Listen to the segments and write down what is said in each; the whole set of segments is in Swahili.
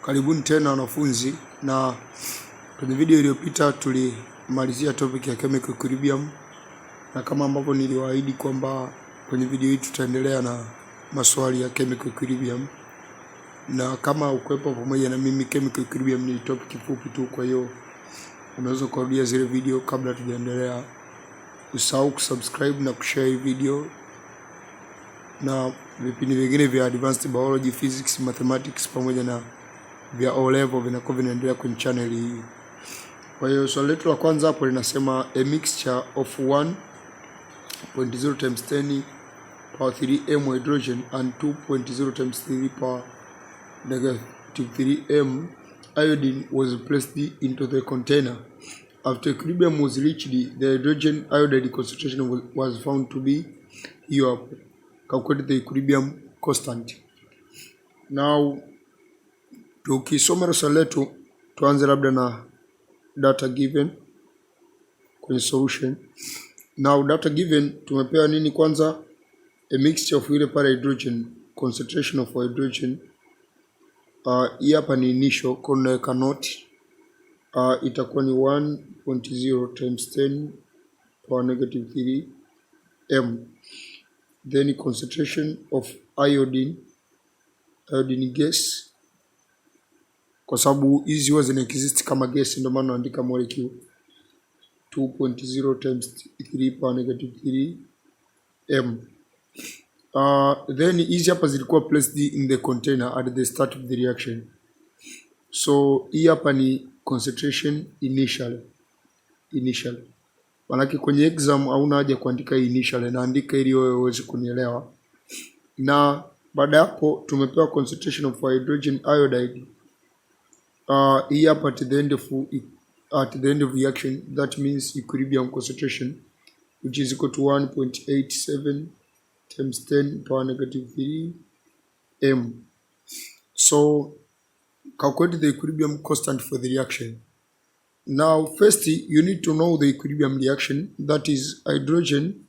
Karibuni tena wanafunzi, na kwenye video iliyopita tulimalizia topic ya chemical equilibrium, na kama ambavyo niliwaahidi kwamba kwenye video hii tutaendelea na maswali ya chemical equilibrium, na kama ukwepo pamoja na mimi, chemical equilibrium ni topic fupi tu, kwa hiyo unaweza kurudia zile video kabla tujaendelea. Usahau kusubscribe na kushare hii video, na vipindi vingine vya advanced biology, physics, mathematics pamoja na vya O level vinakuwa vinaendelea kwenye channel hii. Kwa hiyo swali letu la kwanza hapo linasema a mixture of 1.0 times 10 power 3 m hydrogen and 2.0 times 3 power negative 3 m iodine was placed into the container. After equilibrium was reached, the hydrogen iodide concentration was found to be here. Calculate the equilibrium constant. Now tukisoma swali letu, tuanze labda na data given kwenye solution. Now data given tumepewa nini kwanza? A mixture of ile pale hydrogen, concentration of hydrogen. Hii hapa ni initial, kuna note. Itakuwa ni 1.0 times 10 power negative 3 m. Then concentration of iodine gas, kwa sababu hizi huwa zina exist kama gas, ndio maana naandika molecule 2.0 times 3 power negative 3 m. Then hizi hapa zilikuwa placed in the container at the start of the reaction. So hii hapa ni concentration initial. Manake kwenye exam hauna haja kuandika initial, naandika ili wewe uweze kunielewa. Na baada hapo tumepewa concentration of hydrogen iodide. Hii hapa at the end of reaction, that means equilibrium concentration, which is equal to 1.87 times 10 power negative 3 m. So calculate the equilibrium constant for the reaction. Now first you need to know the equilibrium reaction, that is hydrogen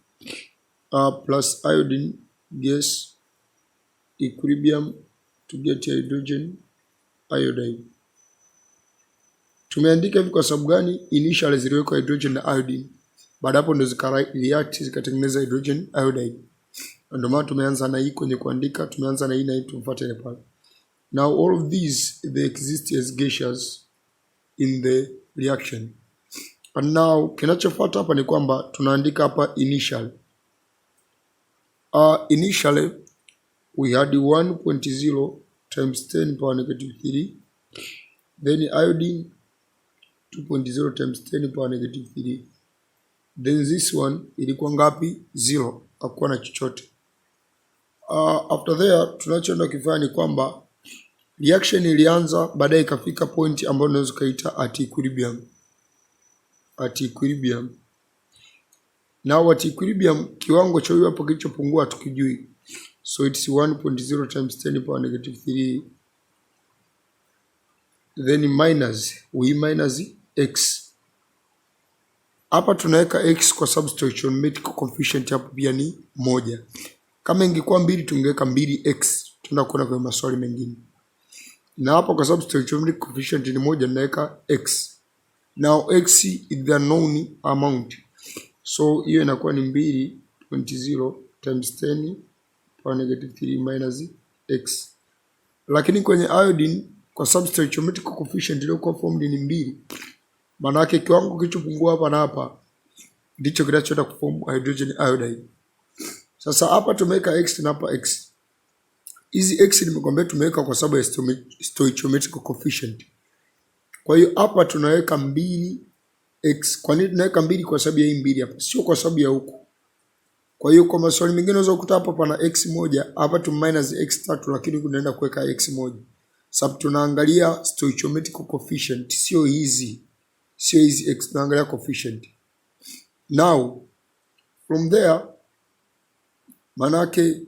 plus iodine gas equilibrium to get hydrogen iodide. Tumeandika hivi kwa sababu gani? Initially ziliwekwa hydrogen na iodine, baada hapo ndo react zikatengeneza hydrogen iodide. Ndio maana tumeanza na hii kwenye kuandika, tumeanza na hii na hii tumefuata ile pale. Now all of these they exist as gaseous in the reaction. And now kinachofuata hapa ni kwamba tunaandika hapa initial. Initially we had 1.0 times 10 power negative 3, then iodine 2.0 times 10 power negative 3. Then this one ilikuwa ngapi? 0, hakuwa na chochote. After there tunachoenda kufanya ni kwamba reaction ilianza, baadaye ikafika point ambayo unaweza kaita at equilibrium. Now at equilibrium kiwango cha hiyo hapo kilichopungua tukijui. So it's 1.0 times 10 power negative 3, then minus x. Hapa tunaweka x kwa sababu stoichiometric coefficient hapo pia ni 1. Kama ingekuwa 2 tungeweka 2x. Tunaenda kuona kwa maswali mengine. Na hapa kwa sababu stoichiometric coefficient ni 1 naweka x. Now x is the known amount. So hiyo inakuwa ni 2.0 times 10 power negative 3 minus x. Lakini kwenye iodine kwa sababu stoichiometric coefficient iliyokuwa formed ni 2, maana yake kiwango kilichopungua hapa na hapa ndicho kinachoenda kuform hydrogen iodide. Sasa hapa tumeweka x na hapa x. Hizi x nimekwambia tumeweka kwa sababu ya stoichiometric coefficient. Kwa hiyo hapa tunaweka 2x. Kwa nini tunaweka 2? Kwa sababu ya hii 2 hapa, sio kwa sababu ya huku. Kwa hiyo kwa maswali mengine unaweza kukuta hapa pana x moja, hapa tu minus x 3, lakini kunaenda kuweka x moja. Sababu tunaangalia stoichiometric coefficient, sio hizi x, tunaangalia coefficient. Now from there manake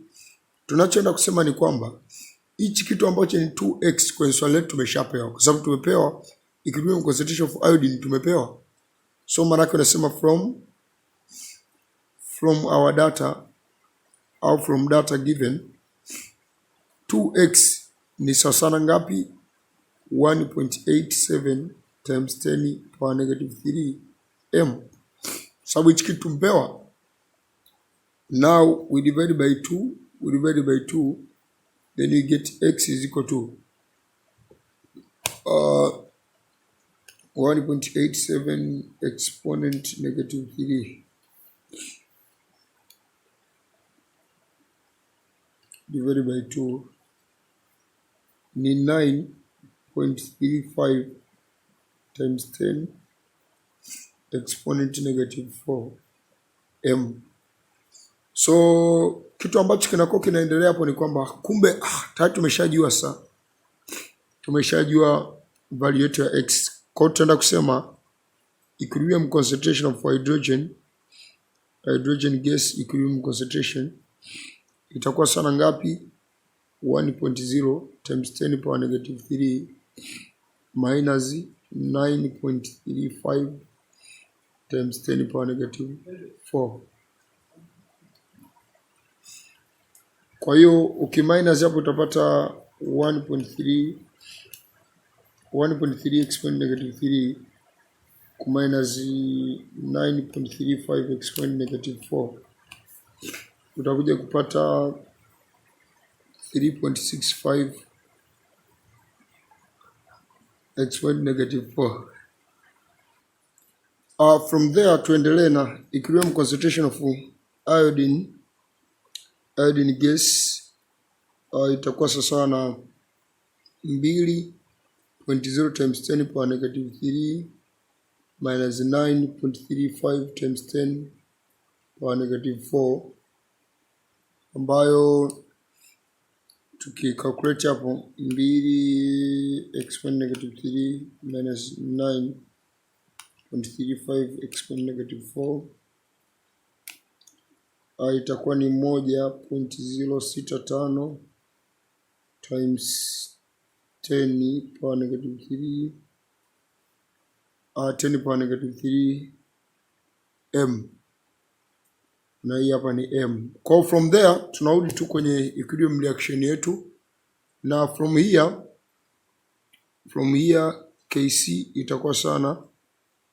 tunachoenda kusema ni kwamba hichi kitu ambacho ni 2x kwenye swali letu tumeshapewa, kwa sababu tumepewa equilibrium concentration of iodine tumepewa. So manake unasema from our data au from data given 2x ni sawa sana ngapi? 1.87 times 10 power negative 3 m, sababu hichi kitu tumpewa. Now we divide by 2, then we get x is equal to 1.87 exponent negative 3 divided by 2 ni 9.35 times 10 exponent negative 4 m. So kitu ambacho kinakuwa kinaendelea hapo ni kwamba kumbe tayari tumeshajua value yetu ya x. Kwa hiyo tutaenda kusema equilibrium concentration of hydrogen gas equilibrium concentration itakuwa sana ngapi? 1.0 times 10 power negative 3 minus 9.35 times 10 power negative 4. Kwa hiyo ukiminus hapo utapata 1.3 exponent negative 3 kuminus 9.35 exponent negative 4 utakuja kupata 3.65 exponent negative 4. From there tuendelee na equilibrium concentration of iodine gas itakuwa sawa na 2.0 times 10 power negative 3 minus 9.35 times 10 power negative 4, ambayo tukicalculate hapo 2 exponent negative 3 minus 9.35 exponent negative 4 itakuwa ni 1.065 times 10 power negative 3 10 power negative 3 m, na hii hapa ni m. Kwa from there tunarudi tu kwenye equilibrium reaction yetu, na from here Kc itakuwa sana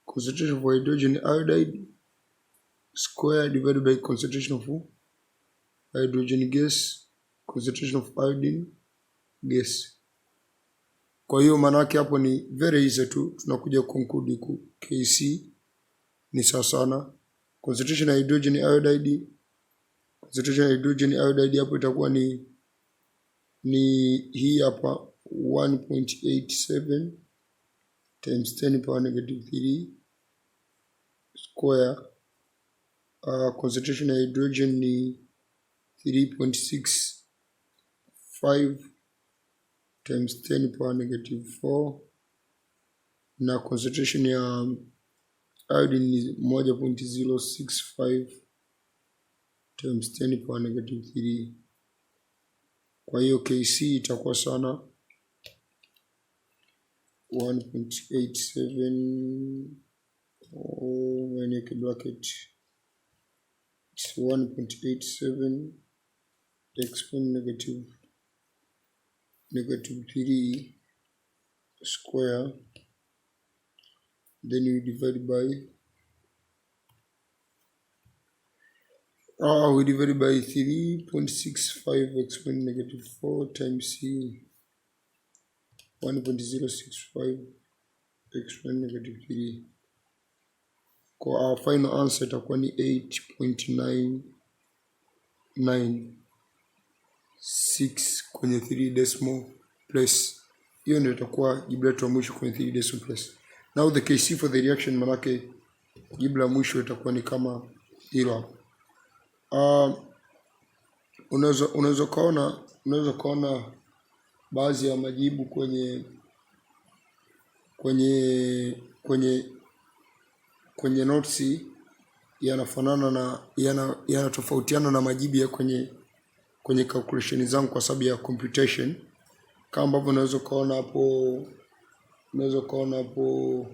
concentration of hydrogen iodide square divided by concentration of hydrogen gas concentration of iodine gas. Kwa hiyo maana yake hapo ni very easy tu, tunakuja conclude ku Kc ni sawa sana concentration ya hydrogen iodide hapo itakuwa ni hii hapa 1.87 times 10 power negative 3 square. Concentration ya hydrogen ni 3.65 times 10 power negative 4 na concentration ya iodine ni 1.065 times 10 power negative 3. Kwa hiyo Kc itakuwa sana 1.87 when bracket it's 1.87 exponent negative 3 square, then you divide by 3.65 exponent negative 4 times 1.065 exponent negative 3. Kwa our final answer itakuwa ni 8.996 kwenye 3 decimal place. Hiyo ndio itakuwa jibu letu la mwisho kwenye 3 decimal place. Now the Kc for the reaction, manake jibu la mwisho itakuwa ni kama hilo. Unaweza kaona baadhi ya majibu kwenye notes yanafanana na yanatofautiana na majibu ya kwenye calculation zangu kwa sababu ya computation, kama ambavyo unaweza kaona hapo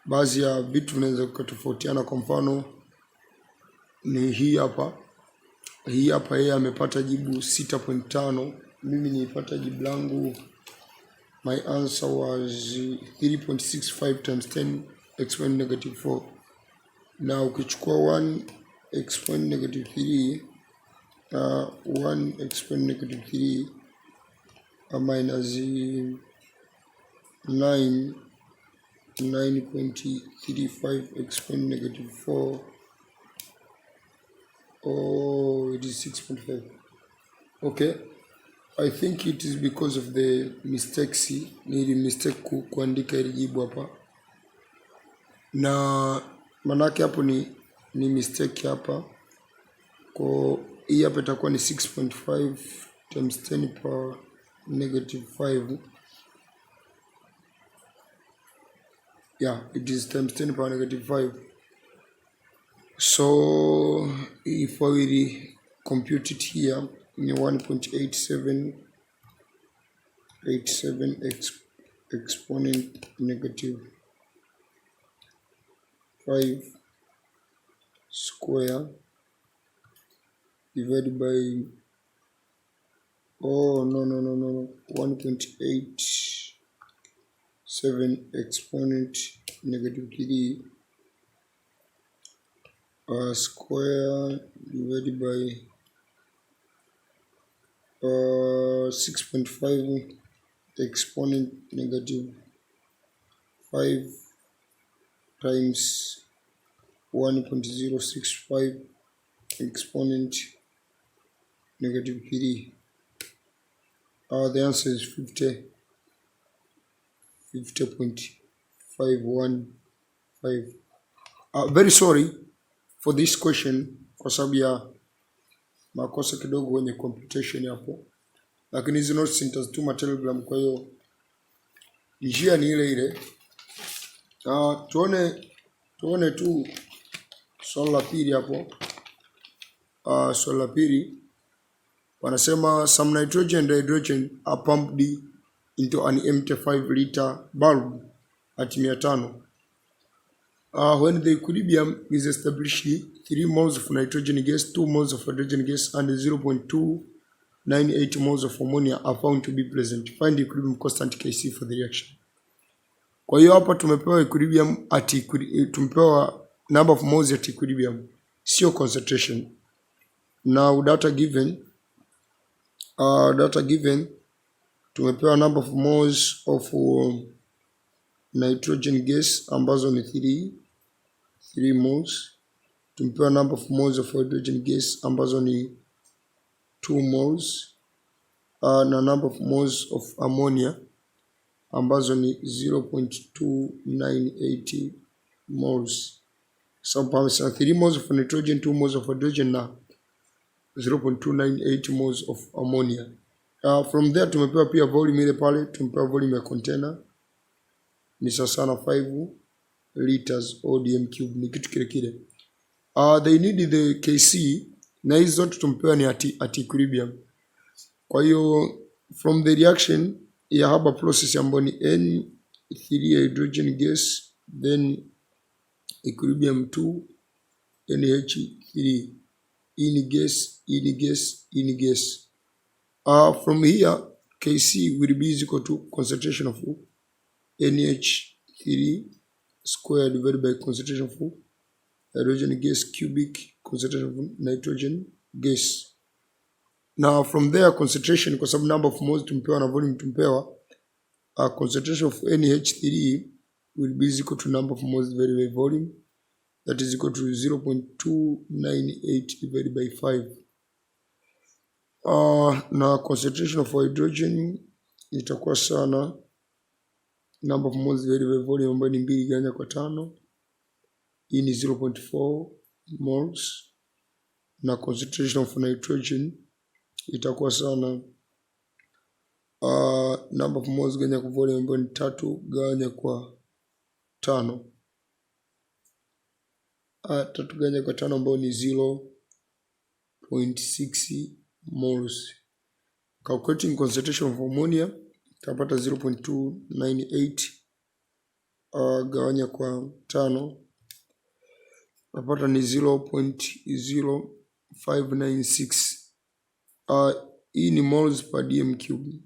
baadhi ya vitu vinaweza kutofautiana. Kwa mfano ni hii hapa yeye amepata jibu 6.5, mimi nilipata jibu langu my answer was 3.65 times 10 exponent negative 4. Na ukichukua 1 exponent negative 3 1 exponent negative 3 minus 9.35 exponent negative 4. Oh, it is 6.5. Okay, I think it is because of the mistakes. Nili mistake kuandika ile jibu hapa, na manake hapo ni mistake hapa. Kwa hii hapa itakuwa ni 6.5 times 10 power negative 5. Yeah, it is times 10 power negative 5. So if I will compute it here, 1.87 exponent negative 5 square divided by 1.87 exponent negative 3 square divided by 6.5 exponent negative 5 times 1.065 exponent negative 3. The answer is 50.515. Very sorry for this question kwa sababu ya makosa kidogo kwenye computation hapo, lakini hizo notes nitazituma Telegram, kwa hiyo njia ni ile ile. Tuone tu swali la pili hapo. Swali la pili wanasema some nitrogen and hydrogen are pumped into an empty 5 liter bulb at 500. When the equilibrium is established, 3 moles of nitrogen gas, 2 moles of hydrogen gas, and 0.298 moles of ammonia are found to be present. Find the equilibrium constant Kc for the reaction. Kwa hiyo hapa tumepewa equilibrium tumepewa number of moles at equilibrium, sio concentration. Now data given tumepewa number of moles of nitrogen gas ambazo ni 3 moles. Tumepewa number of moles of hydrogen gas ambazo ni 2 moles, na number of moles of ammonia ambazo ni 0.298 moles. So 3 moles of nitrogen, 2 moles of hydrogen na 0.298 moles of ammonia. From there tumepewa pia volume ile pale, tumepewa volume ya container ni sawa na 5 liters ODM cube, ni kitu kile kile. They need the Kc, na hizo zote tumepewa ni at equilibrium. Kwa hiyo from the reaction ya haba process ambayo ni N3 hydrogen gas, then equilibrium 2 NH3, in gas. From here Kc will be equal to concentration of NH3 square divided by concentration of hydrogen gas cubic, concentration of nitrogen gas. Now from there concentration, kwa sababu number of moles tumpewa na volume tumpewa, concentration of NH3 will be equal to number of moles divided by volume, that is equal to 0.298 divided by 5. Na concentration of hydrogen itakuwa sana number of moles divided by volume ambayo ni 2 gawanya kwa 5. Hii ni 0.4 moles. Na concentration of nitrogen itakuwa sana number of moles gawanya kwa volume ambayo ni 3 gawanya kwa 5. 3 gawanya kwa 5 ambayo ni 0.6 moles. Calculating concentration of ammonia tutapata 0.298 gawanya kwa 5 tutapata ni 0.0596. Hii ni moles per dm cube.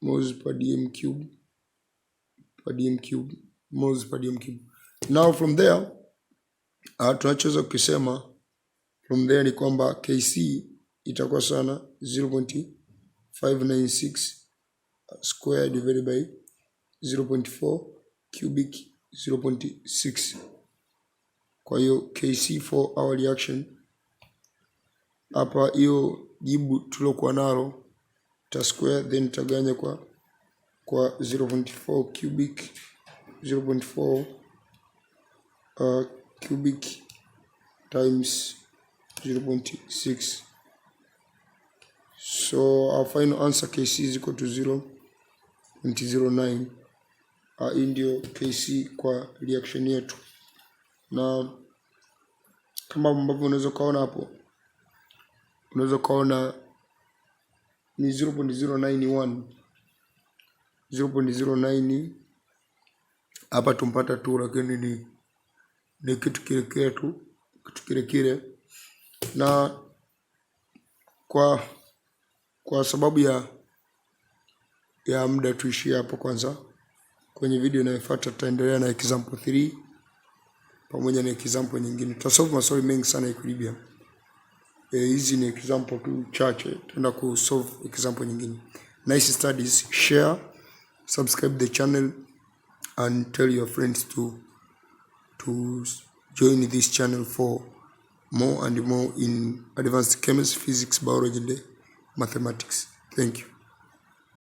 moles per dm cube moles per dm cube. Now from there tunachoweza kusema from there ni kwamba Kc itakuwa sana 0.596 square divided by 0.4 cubic 0.6. Kwa hiyo Kc for our reaction hapa, hiyo jibu tulokuwa nalo ta square then taganya kwa 0.4 cubic 0.4 cubic times 0.6. So our final answer Kc is equal to 0.09. Hii ndio Kc kwa reaction yetu, na kama ambavyo unaweza kaona hapo, unaweza kaona ni 0.091 0.09 hapa tumpata tu, lakini ni kitu kile kile, na kwa sababu ya muda tuishie hapo kwanza. Kwenye video inayofuata tutaendelea na example 3 pamoja na example nyingine. Tutasolve maswali mengi sana equilibrium. Hizi ni example tu chache, tutaenda ku solve example nyingine. Nice studies. Share, subscribe the channel and tell your friends to join this channel for more and more in advanced chemistry, physics, biology and mathematics. Thank you.